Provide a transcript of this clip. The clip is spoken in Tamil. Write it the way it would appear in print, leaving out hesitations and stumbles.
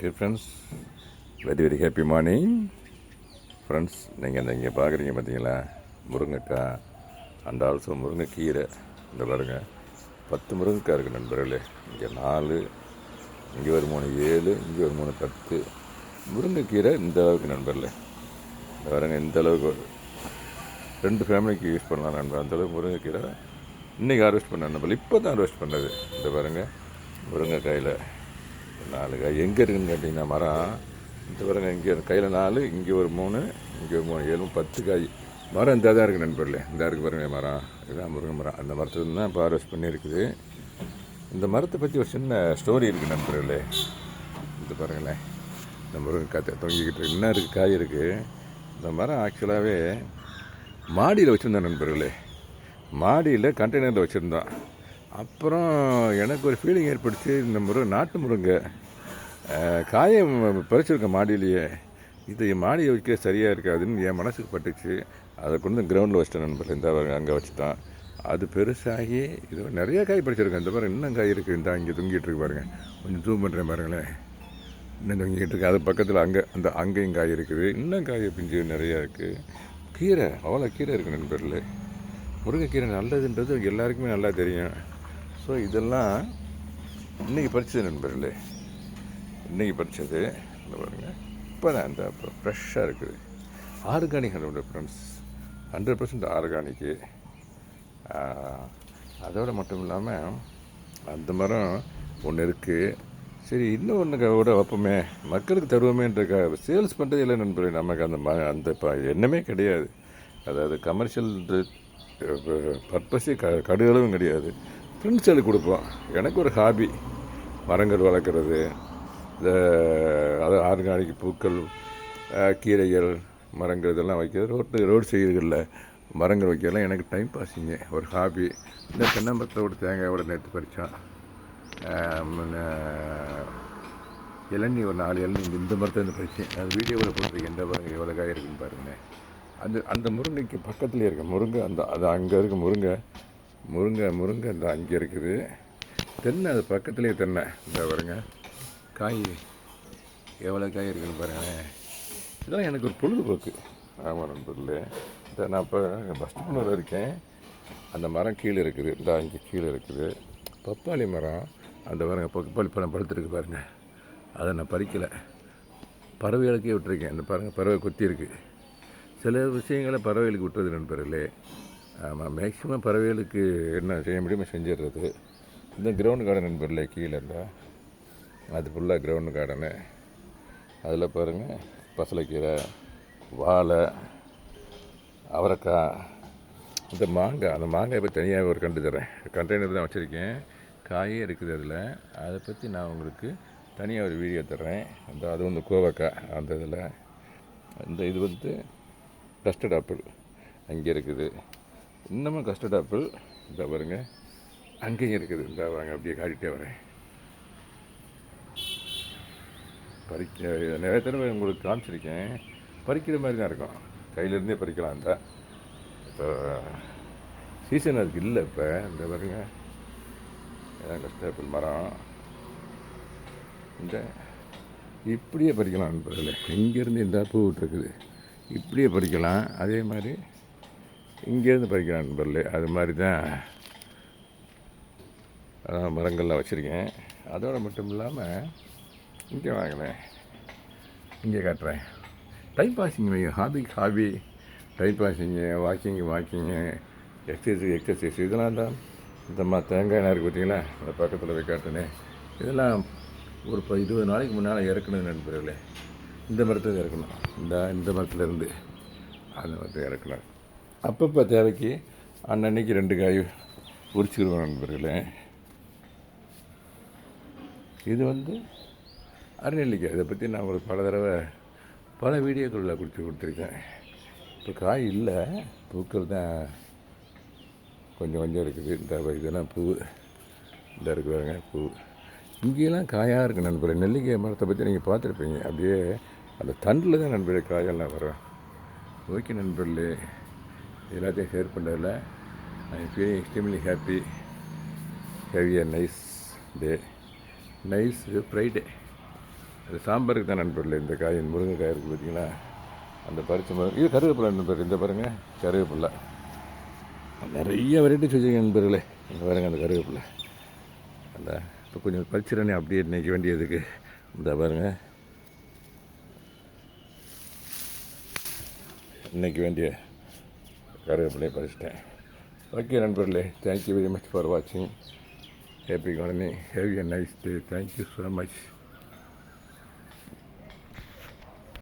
Dear friends, very happy morning. Friends, நீங்கள் இங்கே பார்க்குறீங்க பார்த்தீங்களா, முருங்கைக்காய் அண்ட் ஆல்சோ முருங்கைக்கீரை. இந்த பாருங்கள், 10 முருங்கைக்காய் இருக்குது நண்பர்களே. இங்கே 4, இங்கே ஒரு 3 7, இங்கே ஒரு 3 10 முருங்கைக்கீரை. இந்த அளவுக்கு நண்பர்களே, இந்த பாருங்கள், இந்த அளவுக்கு 2 ஃபேமிலிக்கு யூஸ் பண்ணலாம் நண்பர். அந்தளவுக்கு முருங்கைக்கீரை இன்றைக்கி ஹார்வெஸ்ட் பண்ண நண்பர். இப்போ தான் ஹார்வெஸ்ட் பண்ணது. இந்த பாருங்கள், முருங்கைக்காயில் 4 காய் எங்கே இருக்குதுன்னு கேட்டிங்கன்னா, மரம் இந்த பாருங்கள், இங்கே கையில் 4, இங்கே ஒரு 3, இங்கே ஒரு 3 7 10 காய். மரம் இந்த தான் இருக்குது நண்பர்களே. இந்த இருக்குது பாருங்கள் மரம். இதுதான் முருங்கை மரம். அந்த மரத்தில் தான் இப்போ ஹார்வெஸ்ட் பண்ணியிருக்குது. இந்த மரத்தை பற்றி ஒரு சின்ன ஸ்டோரி இருக்குது நண்பர்களே. இந்த பாருங்களேன், இந்த முருங்கை தொங்கிக்கிட்டு இருக்கு. இன்னும் இருக்குது, காய் இருக்குது. இந்த மரம் ஆக்சுவலாகவே மாடியில் வச்சுருந்தேன் நண்பர்களே. மாடியில் கண்டெய்னரில் வச்சுருந்தோம். அப்புறம் எனக்கு ஒரு ஃபீலிங் ஏற்படுச்சு, இந்த நாட்டு முருங்கை காயம் பறிச்சிருக்கேன் மாடியிலேயே. இது மாடியை வைக்க சரியாக இருக்காதுன்னு என் மனசுக்கு பட்டுச்சு. அதை கொண்டு கிரவுண்டில் வச்சிட்டேன் நண்பர்கள். இந்த அங்கே வச்சுட்டான். அது பெருசாகி இது நிறைய காய் பறிச்சிருக்கேன். இந்த பாருங்கள், இன்னும் காய் இருக்குது. இந்த இங்கே தொங்கிட்டு இருக்கு பாருங்கள். கொஞ்சம் ஜூம் பண்ணுறேன் பாருங்களேன். இன்னும் தொங்கிட்டு இருக்குது. அது பக்கத்தில் அங்கேயும் காய் இருக்குது. இன்னும் காய் பிஞ்சு நிறையா இருக்குது. கீரை, அவ்வளோ கீரை இருக்குது நண்பர்களே. முருங்கைக்கீரை நல்லதுன்றது எல்லாருக்குமே நல்லா தெரியும். ஸோ இதெல்லாம் இன்றைக்கி பறிச்சது நண்பர்களே. இன்றைக்கி பறிச்சது இந்த பாருங்கள். இப்போ தான் இந்த ஃப்ரெஷ்ஷாக இருக்குது. Organic friends, 100% organic. அதோடு மட்டும் இல்லாமல் அந்த மரம் ஒன்று இருக்குது. சரி, இன்னும் ஒன்று கூட வைப்போமே, மக்களுக்கு தருவோமேன்ற சேல்ஸ் பண்ணுறது இல்லை நண்பர்களே. நமக்கு அந்த எண்ணமே கிடையாது. அதாவது கமர்ஷியல் பர்பஸே கடுகளவும் கிடையாது. ஃப்ரெண்ட்ஸுகளுக்கு கொடுப்போம். எனக்கு ஒரு ஹாபி, மரங்கள் வளர்க்குறது, இந்த அதாவது ஆர்கானிக் பூக்கள், கீரைகள், மரங்கள் இதெல்லாம் வைக்கிறது. ரோடு சைடுகளில் மரங்கள் வைக்கிறதுலாம் எனக்கு டைம் பாஸிங்க, ஒரு ஹாபி. இந்த தென்னம்பரத்தோட தேங்காயோட நேற்று பறித்தான். இளநீ ஒரு 4 இளநீ இந்த மரத்தை பறித்தேன். அது வீடியோவில் போட்டிருக்கேன். எந்த பாருங்கள் எவ்வளோ காய் இருக்குதுன்னு பாருங்களேன். அந்த முருங்கைக்கு பக்கத்துலேயே இருக்க முருங்கை, அது அங்கே இருக்க முருங்கை இந்த அங்கே இருக்குது. தென்னை அது பக்கத்துலேயே தென்னை. இந்த பாருங்க, காய் எவ்வளோ காய் இருக்குதுன்னு பாருங்களேன். இதெல்லாம் எனக்கு ஒரு பொழுதுபோக்கு. ஆமாம் நண்பர்களே. இந்த நான் இப்போ பஸ் ஸ்டாண்டில் இருக்கேன். அந்த மரம் கீழே இருக்குது. இந்த அங்கே கீழே இருக்குது பப்பாளி மரம். அந்த பாருங்கள், பப்பாளி பழம் பழுத்துருக்கு பாருங்கள். அதை நான் பறிக்கலை, பறவைகளுக்கே விட்டுருக்கேன். இந்த பாருங்கள், பறவை கொத்தி இருக்குது. சில விஷயங்களை பறவைகளுக்கு விட்டுறது நண்பர்களே. ஆமாம், மேக்ஸிமம் பறவைகளுக்கு என்ன செய்ய முடியுமோ செஞ்சிடுறது. இந்த கிரவுண்டு கார்டன் நண்பர்களே, கீழே இருந்தால் அது ஃபுல்லாக கிரவுண்டு கார்டனு. அதில் பாருங்கள், பசலைக்கீரை, வாழை, அவரைக்காய், இந்த மாங்காய். அந்த மாங்காய் பற்றி தனியாக ஒரு கண்டு தரேன். கண்டெய்னர் தான் வச்சுருக்கேன், காயே இருக்குது அதில். அதை பற்றி நான் உங்களுக்கு தனியாக ஒரு வீடியோ தர்றேன். அது வந்து கோவக்காய். அந்த இதில் இது கஸ்டர்ட் ஆப்பிள் அங்கே இருக்குது. இன்னமும் கஸ்டர்ட் ஆப்பிள் இந்த பாருங்க அங்கேயும் இருக்குது. இந்த வாங்க, அப்படியே காட்டிகிட்டே வரேன். நிறைய தடவை உங்களுக்கு காமிச்சிருக்கேன். பறிக்கிற மாதிரி தான் இருக்கும், கையிலேருந்தே பறிக்கலாம். இப்போ சீசன் அதுக்கு இல்லை. இப்போ இந்த பாருங்க, இதான் கஸ்டர்ட் ஆப்பிள் மரம். இந்த இப்படியே பறிக்கலாம் நண்பர்களே. இங்கேருந்து இந்த பூ விட்டுருக்குது, இப்படியே பறிக்கலாம். அதே மாதிரி இங்கேருந்து பறிக்கலாம் நண்பர்களே. அது மாதிரி தான் மரங்கள்லாம் வச்சுருக்கேன். அதோடு மட்டும் இல்லாமல் இங்கே வாங்கினேன், இங்கே காட்டுறேன். Time passing hobby time passing, walking, exercise இதெல்லாம் தான். இந்த தேங்காய் இருக்குது பார்த்தீங்களா, அந்த பக்கத்தில் போய் காட்டுனேன். இதெல்லாம் ஒரு 20 நாளைக்கு முன்னால் இறக்கணும் நண்பர்களே. இந்த மரத்தை இறக்கணும். இந்த மரத்துலேருந்து அந்த மரத்தை இறக்கணும். அப்பப்போ தேவைக்கு அன்னன்னைக்கு 2 காய் உரிச்சுக்கிடுவோம் நண்பர்களே. இது அரைநெல்லிக்காய். இதை பற்றி நான் ஒரு பல வீடியோக்களில் கொடுத்துருக்கேன். இப்போ காய் இல்லை, பூக்கள் தான் கொஞ்சம் இருக்குது. இதெல்லாம் பூ இந்த இருக்கு பாருங்க, பூ. இங்கேயெல்லாம் காயாக இருக்குது நண்பர்களே. நெல்லிக்காய் மரத்தை பற்றி நீங்கள் பார்த்துருப்பீங்க. அப்படியே அந்த தண்டில் தான் நண்பர்களே காயெல்லாம் வரும். ஓகே நண்பர்களே, எல்லாத்தையும் ஷேர் பண்ணுறதில்ல. I am feeling extremely happy. Have a nice day, nice Friday. இது சாம்பாருக்கு தான் நண்பர்களே. இந்த காய் முருங்கைக்காய் இருக்குது பார்த்தீங்களா, அந்த பறிச்ச இது கருவேப்பிலை நண்பர். இந்த பாருங்கள் கருவேப்பிலை, நிறைய வெரைட்டிஸ் வச்சுருக்கேன் நண்பர்களே. இங்கே பாருங்கள் அந்த கருவேப்பிலை. அந்த இப்போ கொஞ்சம் பறிச்சிடனே அப்படியே நினைக்க வேண்டியதுக்கு இந்த பாருங்கள், இன்றைக்கி வேண்டிய கருவேப்பிலையை பறிச்சிட்டேன். ஓகே நண்பர்களே, தேங்க்யூ வெரி மச் ஃபார் வாட்சிங். Happy gardening. Have a nice day. Thank you so much.